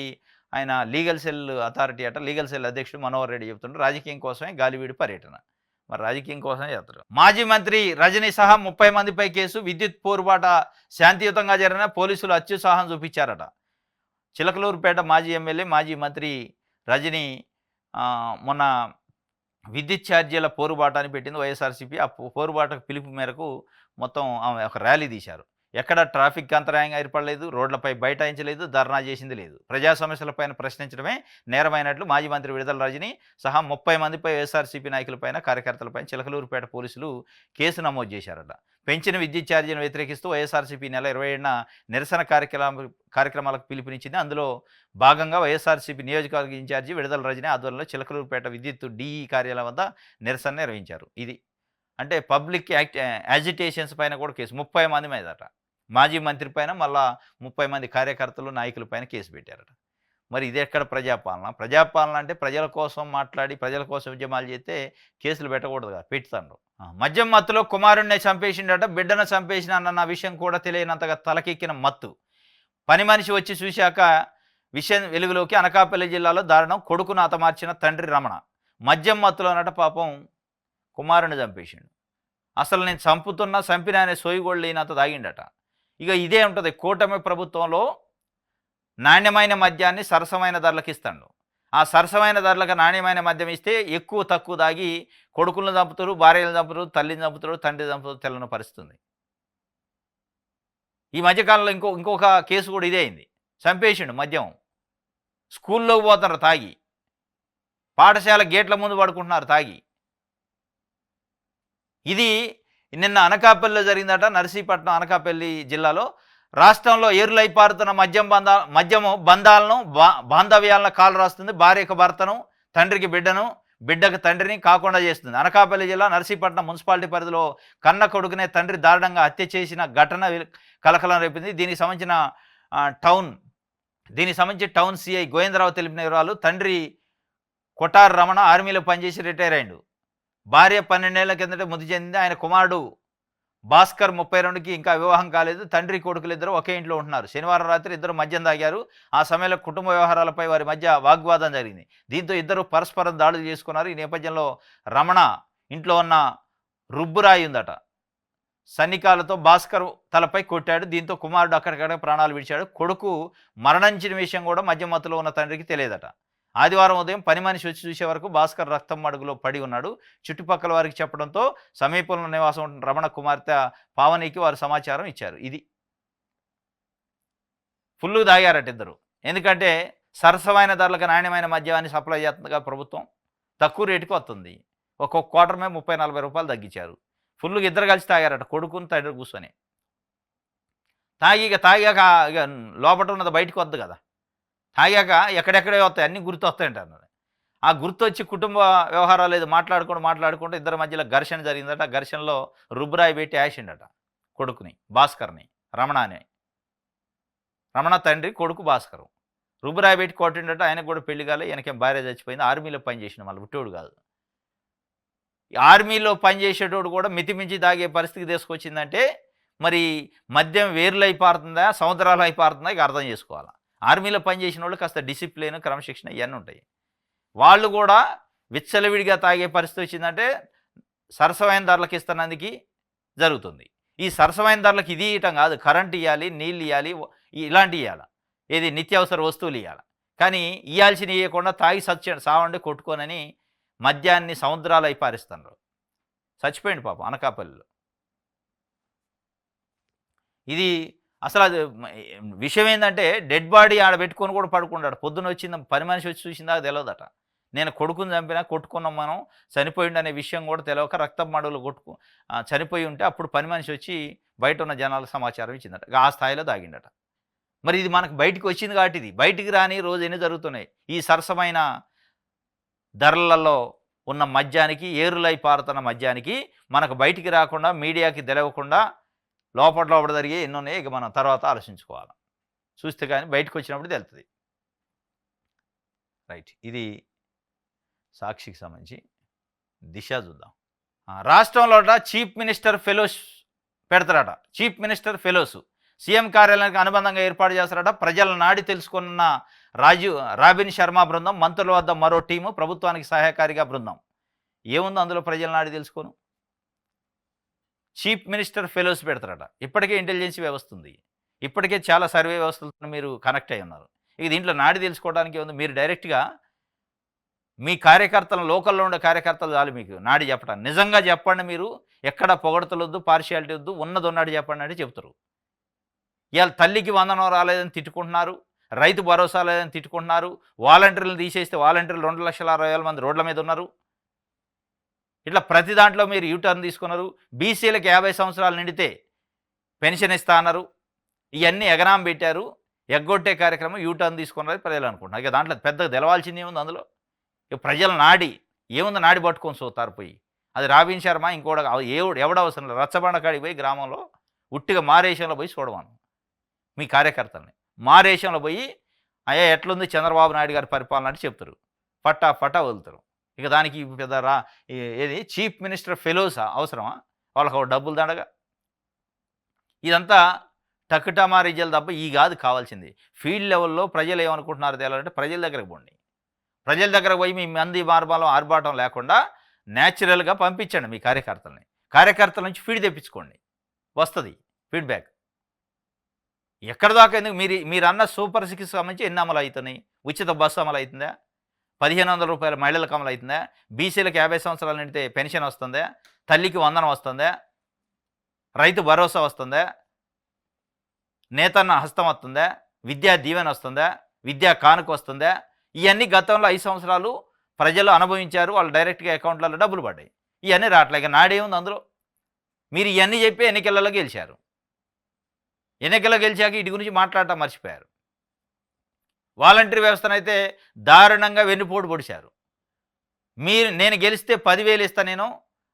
ఆయన legal cell authority legal cell అధ్యక్షుడు మనోహర్ రెడ్డి చెప్తుంటారు. రాజకీయం కోసమే గాలివీడు పర్యటన, మరి రాజకీయం కోసమే చేస్తారు. మాజీ మంత్రి రజనీ సహా 30 మందిపై కేసు. విద్యుత్ పోరుబాట శాంతియుతంగా జరిగిన పోలీసులు అత్యుత్సాహం చూపించారట. చిలకలూరుపేట మాజీ ఎమ్మెల్యే మాజీ మంత్రి రజనీ మొన్న విద్యుత్ ఛార్జీల పోరుబాట అని పెట్టింది వైఎస్ఆర్సీపీ. ఆ పోరుబాటకు పిలుపు మేరకు మొత్తం ఆమె ఒక ర్యాలీ తీశారు. ఎక్కడ ట్రాఫిక్ అంతరాయంగా ఏర్పడలేదు, రోడ్లపై బైఠాయించలేదు, ధర్నా చేసింది లేదు. ప్రజా సమస్యలపైన ప్రశ్నించడమే నేరమైనట్లు మాజీ మంత్రి విడుదల రజని సహా 30 మందిపై వైఎస్ఆర్సీపీ నాయకులపైన కార్యకర్తలపైన చిలకలూరుపేట పోలీసులు కేసు నమోదు చేశారట. పెంచిన విద్యుత్ ఛార్జీలను వ్యతిరేకిస్తూ వైఎస్ఆర్సీపీ నెల 27న నిరసన కార్యక్రమాలకు పిలుపునిచ్చింది. అందులో భాగంగా వైఎస్ఆర్సీపీ నియోజకవర్గ ఇన్ఛార్జి విడుదల రజని ఆధ్వర్యంలో చిలకలూరుపేట విద్యుత్ డిఈ కార్యాలయం వద్ద నిరసన నిర్వహించారు. ఇది అంటే పబ్లిక్ యాజిటేషన్స్ పైన కూడా కేసు 30 మంది మీదట. మాజీ మంత్రి పైన మళ్ళా 30 మంది కార్యకర్తలు నాయకుల పైన కేసు పెట్టారట. మరి ఇది ఎక్కడ ప్రజాపాలన? ప్రజాపాలన అంటే ప్రజల కోసం మాట్లాడి ప్రజల కోసం ఉద్యమాలు చేస్తే కేసులు పెట్టకూడదు కదా, పెడతాను. మద్యం మత్తులో కుమారుణ్ణి చంపేసిండట, బిడ్డను చంపేసిన అన్న విషయం కూడా తెలియనంతగా తలకెక్కిన మత్తు. పని మనిషి వచ్చి చూశాక విషయం వెలుగులోకి. అనకాపల్లి జిల్లాలో దారుణం, కొడుకును హతమార్చిన తండ్రి రమణ. మద్యం మత్తులోనట పాపం కుమారుని చంపేసిండు. అసలు నేను చంపిన అనే సోయిగోళ్ళు లేనంత తాగిండట. ఇక ఇదే ఉంటుంది కూటమి ప్రభుత్వంలో. నాణ్యమైన మద్యాన్ని సరసమైన ధరలకు ఇస్తాడు. ఆ సరసమైన ధరలకు నాణ్యమైన మద్యం ఇస్తే ఎక్కువ తక్కువ తాగి కొడుకులను చంపుతారు, భార్యలను చంపుతారు, తల్లిని చంపుతారు, తండ్రి చంపుతారు, తెల్లని పరిస్థితుంది. ఈ మధ్యకాలంలో ఇంకొక కేసు కూడా ఇదే అయింది. చంపేసిండు మద్యం. స్కూల్లోకి పోతున్నారు తాగి, పాఠశాల గేట్ల ముందు పడుకుంటున్నారు తాగి. ఇది నిన్న అనకాపల్లిలో జరిగిందట. నర్సీపట్నం అనకాపల్లి జిల్లాలో రాష్ట్రంలో ఏరులై పారుతున్న మద్యము బంధాలను బాంధవ్యాలను కాలు రాస్తుంది. భార్యకు భర్తను, తండ్రికి బిడ్డను, బిడ్డకు తండ్రిని కాకుండా చేస్తుంది. అనకాపల్లి జిల్లా నర్సీపట్నం మున్సిపాలిటీ పరిధిలో కన్న కొడుకునే తండ్రి దారుణంగా హత్య చేసిన ఘటన కలకలం రేపింది. దీనికి సంబంధించి టౌన్ సిఐ గోవిందరావు తెలిపిన వివరాలు. తండ్రి కొటార్ రమణ ఆర్మీలో పనిచేసి రిటైర్ అయ్యాడు. భార్య 12 ఏళ్ల కిందట మృతి చెందింది. ఆయన కుమారుడు భాస్కర్ 32కి ఇంకా వివాహం కాలేదు. తండ్రి కొడుకులు ఇద్దరు ఒకే ఇంట్లో ఉంటున్నారు. శనివారం రాత్రి ఇద్దరు మద్యం తాగారు. ఆ సమయంలో కుటుంబ వ్యవహారాలపై వారి మధ్య వాగ్వాదం జరిగింది. దీంతో ఇద్దరు పరస్పరం దాడులు చేసుకున్నారు. ఈ నేపథ్యంలో రమణ ఇంట్లో ఉన్న రుబ్బురాయి ఉందట, సన్నికాలతో భాస్కర్ తలపై కొట్టాడు. దీంతో కుమారుడు అక్కడికక్కడ ప్రాణాలు విడిచాడు. కొడుకు మరణించిన విషయం కూడా మద్యం మత్తులో ఉన్న తండ్రికి తెలియదట. ఆదివారం ఉదయం పని మనిషి వచ్చి చూసే వరకు భాస్కర్ రక్తం అడుగులో పడి ఉన్నాడు. చుట్టుపక్కల వారికి చెప్పడంతో సమీపంలో నివాసం ఉంటున్న రమణ కుమార్తె పావనికి వారు సమాచారం ఇచ్చారు. ఇది ఫుల్లు తాగారట ఇద్దరు. ఎందుకంటే సరసమైన ధరలకు నాణ్యమైన మద్యాన్ని సప్లై చేస్తుందిగా ప్రభుత్వం, తక్కువ రేటుకి వస్తుంది. ఒక్కొక్క క్వార్టర్ మీద 30-40 రూపాయలు తగ్గించారు. ఫుల్లుగా ఇద్దరు కలిసి తాగారట, కొడుకుని తండ్రి కూర్చొని. తాగాక ఇక లోపల ఉన్నది బయటకు వద్దు కదా. తాగాక ఎక్కడెక్కడే వస్తాయి, అన్నీ గుర్తు వస్తాయంటారు. ఆ గుర్తు వచ్చి కుటుంబ వ్యవహారాలు ఏదో మాట్లాడుకుంటూ ఇద్దరి మధ్యలో ఘర్షణ జరిగిందట. ఘర్షణలో రుబ్బురాయి పెట్టి ఆసిండట కొడుకుని, భాస్కర్ని. రమణ తండ్రి కొడుకు భాస్కరు రుబ్బురాయి పెట్టి కొట్టిండట. ఆయనకు కూడా పెళ్లి కాలే, వెనకేం భార్య చచ్చిపోయింది. ఆర్మీలో పనిచేసిన మళ్ళీ పుట్టోడు కాదు. ఆర్మీలో పనిచేసేటోడు కూడా మితిమించి తాగే పరిస్థితికి తీసుకొచ్చిందంటే మరి మద్యం వేర్లు అయిపోతుందా, సముద్రాలు అయిపోతుందా, ఇక అర్థం చేసుకోవాలి. ఆర్మీలో పనిచేసిన వాళ్ళు కాస్త డిసిప్లిన్, క్రమశిక్షణ ఇవన్నీ ఉంటాయి. వాళ్ళు కూడా విచ్చలవిడిగా తాగే పరిస్థితి వచ్చిందంటే సరసమైన ధరలకు ఇస్తున్నందుకు జరుగుతుంది. ఈ సరసమైన ధరలకు ఇది ఇవ్వటం కాదు, కరెంట్ ఇవ్వాలి, నీళ్ళు ఇవ్వాలి, ఇలాంటివి ఇవ్వాలి, ఏది నిత్యావసర వస్తువులు ఇవ్వాలి. కానీ ఇవ్వాల్సిన ఇవ్వకుండా తాగి సావండి కొట్టుకోనని మద్యాన్ని సముద్రాలు అయి పారిస్తున్నారు. చచ్చిపోయింది పాపం అనకాపల్లిలో. ఇది అసలు అది విషయం ఏంటంటే డెడ్ బాడీ ఆడ పెట్టుకొని కూడా పడుకుంటాడు. పొద్దున వచ్చింది పని మనిషి వచ్చి చూసిందాక తెలియదట. నేను కొడుకుని చంపినా కొట్టుకున్నాం మనం, చనిపోయిండు అనే విషయం కూడా తెలియక రక్తం మడుగులు చనిపోయి ఉంటే అప్పుడు పని మనిషి వచ్చి బయట ఉన్న జనాలకు సమాచారం ఇచ్చిందట. ఆ స్థాయిలో తాగిండట. మరి ఇది మనకు బయటికి వచ్చింది కాబట్టి ఇది బయటికి రాని రోజు ఎన్ని జరుగుతున్నాయి. ఈ సరసమైన ధరలలో ఉన్న మద్యానికి, ఏరులై పారుతున్న మద్యానికి మనకు బయటికి రాకుండా, మీడియాకి తెలవకుండా లోపల జరిగే ఎన్నున్నాయి. ఇక మనం తర్వాత ఆలోచించుకోవాలి. చూస్తే కానీ బయటకు వచ్చినప్పుడు తెలుస్తుంది. రైట్. ఇది సాక్షికి సంబంధించి. దిశ చూద్దాం. రాష్ట్రంలోట చీఫ్ మినిస్టర్ ఫెలోస్ పెడతారట. చీఫ్ మినిస్టర్ ఫెలోస్ సీఎం కార్యాలయానికి అనుబంధంగా ఏర్పాటు చేస్తారట. ప్రజల నాడి తెలుసుకున్న రాబిన్ శర్మ బృందం, మంత్రుల వద్ద మరో టీము, ప్రభుత్వానికి సహాయకారిగా బృందం. ఏముంది అందులో ప్రజల నాడి తెలుసుకోను? చీఫ్ మినిస్టర్ ఫెలోస్ పెడతారట. ఇప్పటికే ఇంటెలిజెన్స్ వ్యవస్థ ఉంది, ఇప్పటికే చాలా సర్వే వ్యవస్థలతో మీరు కనెక్ట్ అయి ఉన్నారు. ఇక దీంట్లో నాడి తెలుసుకోవడానికి ఉంది. మీరు డైరెక్ట్గా మీ కార్యకర్తలను, లోకల్లో ఉండే కార్యకర్తలు చాలు మీకు నాడి చెప్పడానికి. నిజంగా చెప్పండి, మీరు ఎక్కడ పొగడతలొద్దు, పార్షియాలిటీ వద్దు, ఉన్నది ఉన్నాడు చెప్పండి అంటే చెప్తారు. ఇవాళ తల్లికి వందనం రాలేదని తిట్టుకుంటున్నారు, రైతు భరోసా లేదని తిట్టుకుంటున్నారు, వాలంటీర్లను తీసేస్తే వాలంటీర్లు 2,60,000 మంది రోడ్ల మీద ఉన్నారు. ఇట్లా ప్రతి దాంట్లో మీరు యూటర్న్ తీసుకున్నారు. బీసీలకు 50 సంవత్సరాలు నిండితే పెన్షన్ ఇస్తా అన్నారు. ఇవన్నీ ఎగనాం పెట్టారు. ఎగ్గొట్టే కార్యక్రమం యూటర్న్ తీసుకున్నది ప్రజలు అనుకుంటున్నారు. ఇక దాంట్లో పెద్దగా తెలవాల్సింది ఏముంది అందులో? ఇక ప్రజల నాడి ఏముంది? నాడి పట్టుకొని చూస్తారు పోయి. అది రాబిన్ శర్మ ఇంకోటి ఎవడవసరం లేదు. రచ్చబండ కాడికి పోయి గ్రామంలో ఉట్టిగా మారేషంలో పోయి చూడవాను మీ కార్యకర్తల్ని. మారేషంలో పోయి అయ్యా ఎట్లుంది చంద్రబాబు నాయుడు గారి పరిపాలన అంటే చెప్తారు. పట్టా వదులుతారు. ఇక దానికి పెద్ద ఏది చీఫ్ మినిస్టర్ ఫెలోసా అవసరమా? వాళ్ళకి ఒక డబ్బులు దండగా. ఇదంతా టక్కుటమా రిజల్ట్ తప్ప ఈ కాదు కావాల్సింది. ఫీల్డ్ లెవెల్లో ప్రజలు ఏమనుకుంటున్నారు తేలాలంటే ప్రజల దగ్గరకు పోండి. ప్రజల దగ్గరకు పోయి మీ మంది మార్బాలం ఆర్భాటం లేకుండా న్యాచురల్గా పంపించండి మీ కార్యకర్తలని. కార్యకర్తల నుంచి ఫీడ్ తెప్పించుకోండి, వస్తుంది ఫీడ్బ్యాక్. ఎక్కడ దాకా ఎందుకు? మీరు అన్న సూపర్ 6 సంబంధించి ఎన్ని అమలు అవుతున్నాయి? ఉచిత బస్సు అమలు అవుతుందా? 1,500 రూపాయల మహిళలకు అమలు అవుతుందా? బీసీలకు 50 సంవత్సరాలు నిండితే పెన్షన్ వస్తుందా? తల్లికి వందనం వస్తుందా? రైతు భరోసా వస్తుందా? నేతన్న హస్తం వస్తుందా? విద్యా దీవెన వస్తుందా? విద్యా కానుక వస్తుందా? ఇవన్నీ గతంలో 5 సంవత్సరాలు ప్రజలు అనుభవించారు. వాళ్ళు డైరెక్ట్గా అకౌంట్లలో డబ్బులు పడ్డాయి. ఇవన్నీ రావట్లేక నాడేముంది అందులో? మీరు ఇవన్నీ చెప్పి ఎన్నికలలో గెలిచారు. ఎన్నికల్లో గెలిచాక వీటి గురించి మాట్లాడటం మర్చిపోయారు. వాలంటరీ వ్యవస్థనైతే దారుణంగా వెన్నుపోటు పొడిచారు. నేను గెలిస్తే 10,000 ఇస్తా, నేను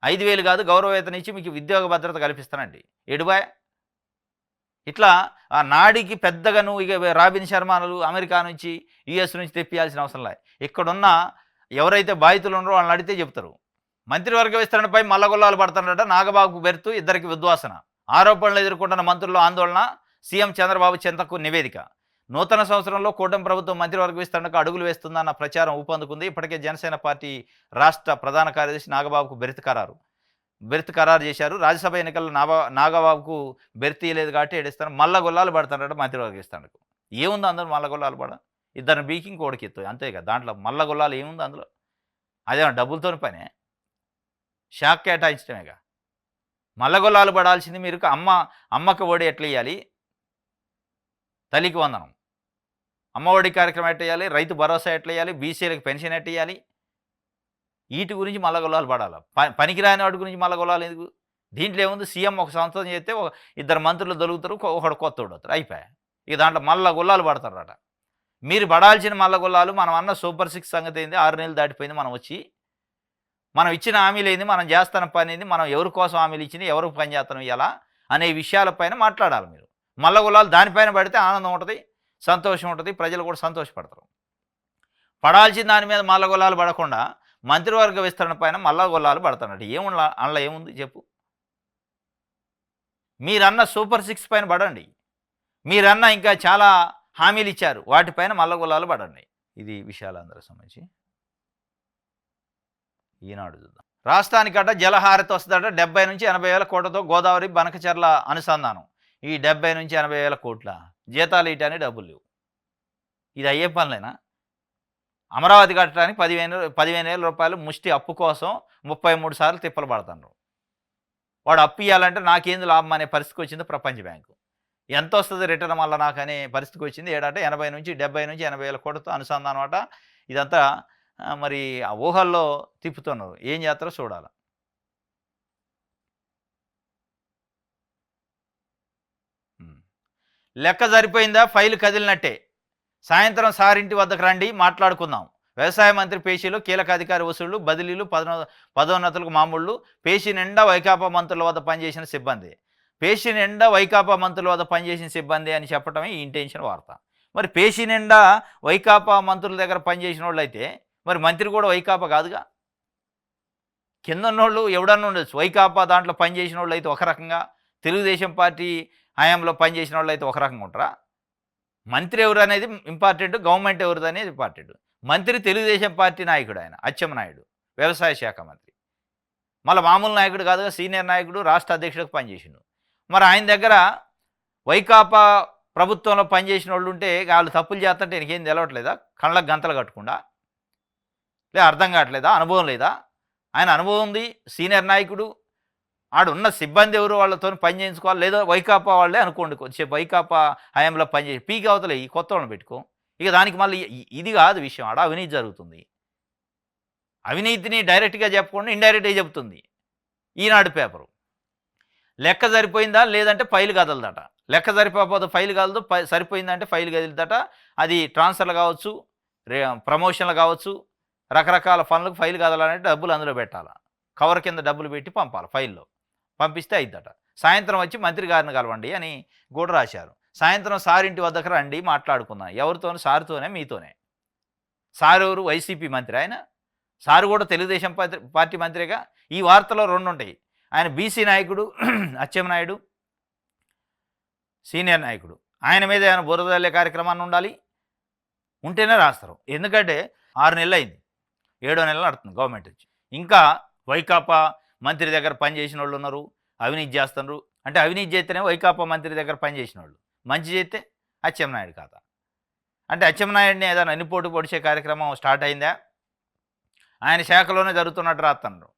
5,000 కాదు గౌరవవేతనం ఇచ్చి మీకు ఉద్యోగ భద్రత కల్పిస్తానండి. ఎడుబాయ్ ఇట్లా ఆ నాడికి పెద్దగా నువ్వు ఇక రాబిన్ శర్మలు అమెరికా నుంచి యుఎస్ నుంచి తెప్పియాల్సిన అవసరం లేదు. ఇక్కడున్న ఎవరైతే బాధితులు ఉన్నారో వాళ్ళని అడిగితే చెప్తారు. మంత్రివర్గ విస్తరణపై మల్లగొల్లాలు పడుతున్నారట. నాగబాబుకు బెర్తు, ఇద్దరికి ఉద్వాసన. ఆరోపణలు ఎదుర్కొంటున్న మంత్రుల ఆందోళన, సీఎం చంద్రబాబు చెంతకు నివేదిక. నూతన సంవత్సరంలో కూటమి ప్రభుత్వం మంత్రివర్గ విస్తరణకు అడుగులు వేస్తుందన్న ప్రచారం ఊపందుకుంది. ఇప్పటికే జనసేన పార్టీ రాష్ట్ర ప్రధాన కార్యదర్శి నాగబాబుకు బెర్త్ ఖరారు చేశారు. రాజ్యసభ ఎన్నికల్లో నాగబాబుకు బెర్త్ ఇవ్వలేదు కాబట్టి ఏడిస్తాను. మల్లగొల్లాలు పడుతున్నారట మంత్రివర్గ విస్తరణకు. ఏముంది అందరూ మల్లగొల్లాలు పడ? ఇద్దరిని బీకింగ్ కోడికెత్తు అంతే కదా. దాంట్లో మల్లగొల్లాలు ఏముంది అందులో? అదేమో డబ్బులతోని పనే, షాక్ కేటాయించడమేగా. మల్లగొల్లాలు పడాల్సింది మీరు. అమ్మకు ఒడి ఎట్లా ఇవ్వాలి, తల్లికి వందనం, అమ్మ ఒడి కార్యక్రమం ఎట్లా ఇవ్వాలి, రైతు భరోసా ఎట్లా ఇవ్వాలి, బీసీలకు పెన్షన్ ఎట్లా ఇవ్వాలి, వీటి గురించి మల్లగొల్లాలు పడాలి. పనికిరాని వాటి గురించి మల్లగొల్లాలు ఎందుకు? దీంట్లో ఏముంది? సీఎం ఒక సంవత్సరం చేస్తే ఇద్దరు మంత్రులు దొరుకుతారు, ఒకడు కొత్తోడు అవుతారు, అయిపోయాయి. ఇక దాంట్లో మల్లగొల్లాలు పడతారట. మీరు పడాల్సిన మల్లగొల్లాలు మనం అన్న సూపర్ 6 సంగతి ఏంది? 6 నెలలు దాటిపోయింది. మనం ఇచ్చిన హామీలు ఏంది, మనం చేస్తున్న పని ఏంది, మనం ఎవరి కోసం హామీలు ఇచ్చింది, ఎవరికి పని చేస్తాం ఇలా అనే విషయాలపైన మాట్లాడాలి మీరు. మల్లగొల్లాలు దానిపైన పడితే ఆనందం ఉంటుంది, సంతోషం ఉంటుంది, ప్రజలు కూడా సంతోషపడతారు. పడాల్సిన దాని మీద మల్లగొల్లాలు పడకుండా మంత్రివర్గ విస్తరణ పైన మల్లగొల్లాలు పడుతున్నట్టు అందులో ఏముంది చెప్పు? మీరన్న సూపర్ 6 పైన పడండి. మీరన్న ఇంకా చాలా హామీలు ఇచ్చారు, వాటిపైన మల్లగొల్లాలు పడండి. ఇది విషయాలందరూ సంబంధించి ఈనాడు చూద్దాం. రాష్ట్రానికట జలహారతి వస్తుందట. 70 నుంచి 80 వేల కోట్లతో గోదావరి బనకచెర్ల అనుసంధానం. ఈ 70 నుంచి 80 వేల కోట్ల జీతాలు ఇయటానికి డబ్బులు లేవు. ఇది అయ్యే పనులేనా? అమరావతి కట్టడానికి 15,000 రూపాయలు ముష్టి అప్పు కోసం 33 సార్లు తిప్పలు పడుతున్నారు. వాడు అప్పు ఇవ్వాలంటే నాకేంది లాభం అనే పరిస్థితికి వచ్చింది ప్రపంచ బ్యాంకు. ఎంత వస్తుంది రిటర్న్ వల్ల నాకు అనే పరిస్థితికి వచ్చింది. ఏడాట 80 నుంచి 80 వేల కోట్లతో అనుసంధానం అట. ఇదంతా మరి ఆ ఊహల్లో తిప్పుతున్నారు. ఏం చేస్తారో చూడాలి. లెక్క సరిపోయిందా? ఫైలు కదిలినట్టే. సాయంత్రం సారింటి వద్దకు రండి, మాట్లాడుకుందాం. వ్యవసాయ మంత్రి పేషీలో కీలక అధికారి వసూళ్లు, బదిలీలు, పదోన్నతులకు మామూళ్లు, పేషీ నిండా వైకాపా మంత్రుల వద్ద పనిచేసిన సిబ్బంది. పేషీ నిండా వైకాపా మంత్రుల వద్ద పనిచేసిన సిబ్బంది అని చెప్పడమే ఈ ఇంటెన్షన్ వార్త. మరి పేషీ నిండా వైకాపా మంత్రుల దగ్గర పనిచేసిన వాళ్ళు అయితే మరి మంత్రి కూడా వైకాపా కాదుగా. కింద ఉన్నోళ్ళు ఎవడన్నా ఉండొచ్చు. వైకాపా దాంట్లో పనిచేసిన వాళ్ళు అయితే ఒక రకంగా, తెలుగుదేశం పార్టీ హయాంలో పనిచేసిన వాళ్ళు అయితే ఒక రకంగా ఉంటారా? మంత్రి ఎవరు అనేది ఇంపార్టెంట్, గవర్నమెంట్ ఎవరిది అనేది ఇంపార్టెంట్. మంత్రి తెలుగుదేశం పార్టీ నాయకుడు, ఆయన అచ్చెన్నాయుడు, వ్యవసాయ శాఖ మంత్రి. మళ్ళీ మామూలు నాయకుడు కాదుగా, సీనియర్ నాయకుడు, రాష్ట్ర అధ్యక్షుడికి పనిచేసిండు. మరి ఆయన దగ్గర వైకాపా ప్రభుత్వంలో పనిచేసిన వాళ్ళు ఉంటే వాళ్ళు తప్పులు చేస్తుంటే నీకేం తెలవట్లేదా? కళ్ళకు గంతలు కట్టకుండా అర్థం కావట్లేదా? అనుభవం లేదా? ఆయన అనుభవం ఉంది, సీనియర్ నాయకుడు. ఆడున్న సిబ్బంది ఎవరు వాళ్ళతో పని చేయించుకోవాలి, లేదా వైకాపా వాళ్ళే అనుకోండి. కొద్దిసేపు వైకాపా హయాంలో పనిచేసి పీకి అవతలే ఈ కొత్త వాళ్ళని పెట్టుకో. ఇక దానికి మళ్ళీ ఇది కాదు విషయం, ఆడ అవినీతి జరుగుతుంది. అవినీతిని డైరెక్ట్గా చెప్పకుండా ఇండైరెక్ట్గా చెబుతుంది ఈనాడు పేపరు. లెక్క సరిపోయిందా లేదంటే ఫైల్ కదలదట. లెక్క సరిపోతే ఫైల్ కదలదు, సరిపోయిందంటే ఫైల్ కదిలిదట. అది ట్రాన్స్ఫర్లు కావచ్చు, ప్రమోషన్లు కావచ్చు, రకరకాల పనులకు ఫైల్ కదలాలంటే డబ్బులు అందులో పెట్టాలి. కవర్ కింద డబ్బులు పెట్టి పంపాలి, ఫైల్లో పంపిస్తే అయిద్దట. సాయంత్రం వచ్చి మంత్రి గారిని కలవండి అని కూడా రాశారు. సాయంత్రం సార్ ఇంటి వద్దకు రండి మాట్లాడుకుందాం. ఎవరితోనూ? సార్తోనే, మీతోనే. సార్ ఎవరు? వైసీపీ మంత్రి ఆయన. సారు కూడా తెలుగుదేశం పార్టీ మంత్రిగా. ఈ వార్తలో రెండు ఉంటాయి. ఆయన బీసీ నాయకుడు అచ్చెన్నాయుడు, సీనియర్ నాయకుడు. ఆయన మీద ఆయన బురదల్లే కార్యక్రమాన్ని ఉండాలి, ఉంటేనే రాస్తారు. ఎందుకంటే 6 నెలలు అయింది, 7వ నెల నడుతుంది గవర్నమెంట్ వచ్చి. ఇంకా వైకాపా మంత్రి దగ్గర పనిచేసిన వాళ్ళు ఉన్నారు, అవినీతి చేస్తున్నారు. అంటే అవినీతి చేస్తేనే వైకాపా మంత్రి దగ్గర పనిచేసిన వాళ్ళు, మంచి చేస్తే అచ్చెన్నాయుడు ఖాతా. అంటే అచ్చెన్నాయుడిని ఏదైనా ఎన్నిపోటు పొడిచే కార్యక్రమం స్టార్ట్ అయిందా? ఆయన శాఖలోనే జరుగుతున్నట్టు రాస్తున్నారు.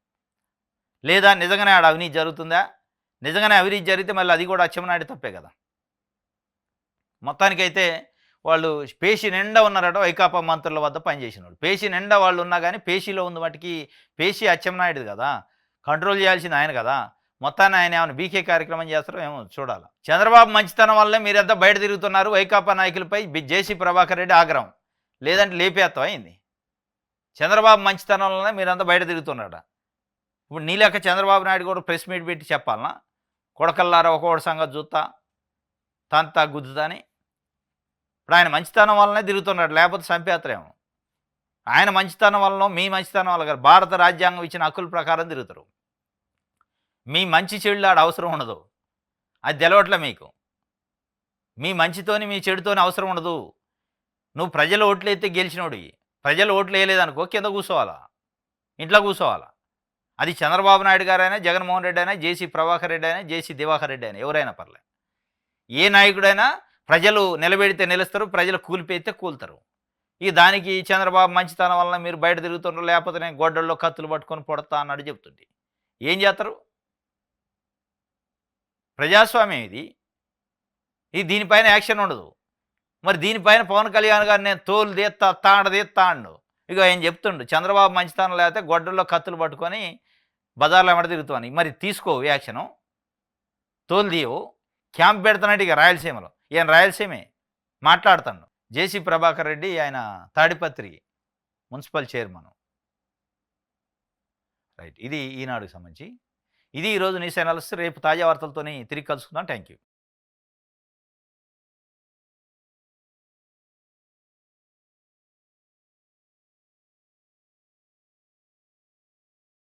లేదా నిజంగానే ఆడ అవినీతి జరుగుతుందా? నిజంగానే అవినీతి జరిగితే మళ్ళీ అది కూడా అచ్చెన్నాయుడు తప్పే కదా. మొత్తానికైతే వాళ్ళు పేషీ నిండా ఉన్నారట వైకాపా మంత్రుల వద్ద పనిచేసిన వాళ్ళు. పేషీ నిండా వాళ్ళు ఉన్నా కానీ పేషీలో ఉంది మటుకి పేషీ అచ్చెన్నాయుడు కదా, కంట్రోల్ చేయాల్సింది ఆయన కదా. మొత్తాన్ని ఆయన ఏమైనా బీకే కార్యక్రమం చేస్తారో ఏమో చూడాలి. చంద్రబాబు మంచితనం వల్లే మీరంతా బయట తిరుగుతున్నారు, వైకాపా నాయకులపై జేసీ ప్రభాకర్ రెడ్డి ఆగ్రహం. లేదంటే లేపేత్తం అయింది. చంద్రబాబు మంచితనం వల్లనే మీరంతా బయట తిరుగుతున్నారట. ఇప్పుడు నీ లెక్క చంద్రబాబు నాయుడు కూడా ప్రెస్ మీట్ పెట్టి చెప్పాలనా? కొడకల్లారా ఒక్కొక్కటి సంగతి చూస్తా, తంతా గుద్దుతా అని. ఇప్పుడు ఆయన మంచితనం వల్లనే తిరుగుతున్నాడు, లేకపోతే చంపేత్తరేమో. ఆయన మంచితనం వలన, మీ మంచితనం వల్ల కాదు, భారత రాజ్యాంగం ఇచ్చిన హక్కుల ప్రకారం తిరుగుతారు. మీ మంచి చెడులు ఆడ అవసరం ఉండదు, అది తెలవట్లే మీకు. మీ మంచితోని మీ చెడుతోని అవసరం ఉండదు. నువ్వు ప్రజల ఓట్లు అయితే గెలిచినోడు, ప్రజలు ఓట్లు వేయలేదనుకో కింద కూర్చోవాలా, ఇంట్లో కూర్చోవాలా. అది చంద్రబాబు నాయుడు గారైనా, జగన్మోహన్ రెడ్డి అయినా, జేసీ ప్రభాకర్ రెడ్డి అయినా, జేసీ దివాకర్ రెడ్డి అయినా, ఎవరైనా పర్లే. ఏ నాయకుడైనా ప్రజలు నిలబెడితే నిలుస్తారు, ప్రజలు కూలిపోయితే కూలుతారు. ఈ దానికి చంద్రబాబు మంచితనం వలన మీరు బయట తిరుగుతుంటారు, లేకపోతే నేను గొడ్డల్లో కత్తులు పట్టుకొని పొడతా అన్నాడు చెప్తుంటే ఏం చేస్తారు? ప్రజాస్వామ్యం ఇది. దీనిపైన యాక్షన్ ఉండదు. మరి దీనిపైన పవన్ కళ్యాణ్ గారు నేను తోలు తీస్తా, తాండ తీస్తా అండు. ఇక ఆయన చెప్తుండు చంద్రబాబు మంచితనం లేకపోతే గొడ్డల్లో కత్తులు పట్టుకొని బజార్లో ఎమ్మడ తిరుగుతామని. మరి తీసుకోవు యాక్షను, తోలు తీయవు. క్యాంప్ పెడుతున్నట్టు ఇక రాయలసీమలో, ఈయన రాయలసీమే మాట్లాడుతాడు. జేసీ ప్రభాకర్ రెడ్డి ఆయన తాడిపత్రి మున్సిపల్ చైర్మన్. రైట్, ఇది ఈనాడుకి సంబంధించి. ఇది ఈరోజు న్యూస్ అనాలిసిస్. రేపు తాజా వార్తలతోని తిరిగి కలుసుకుందాం. Thank you.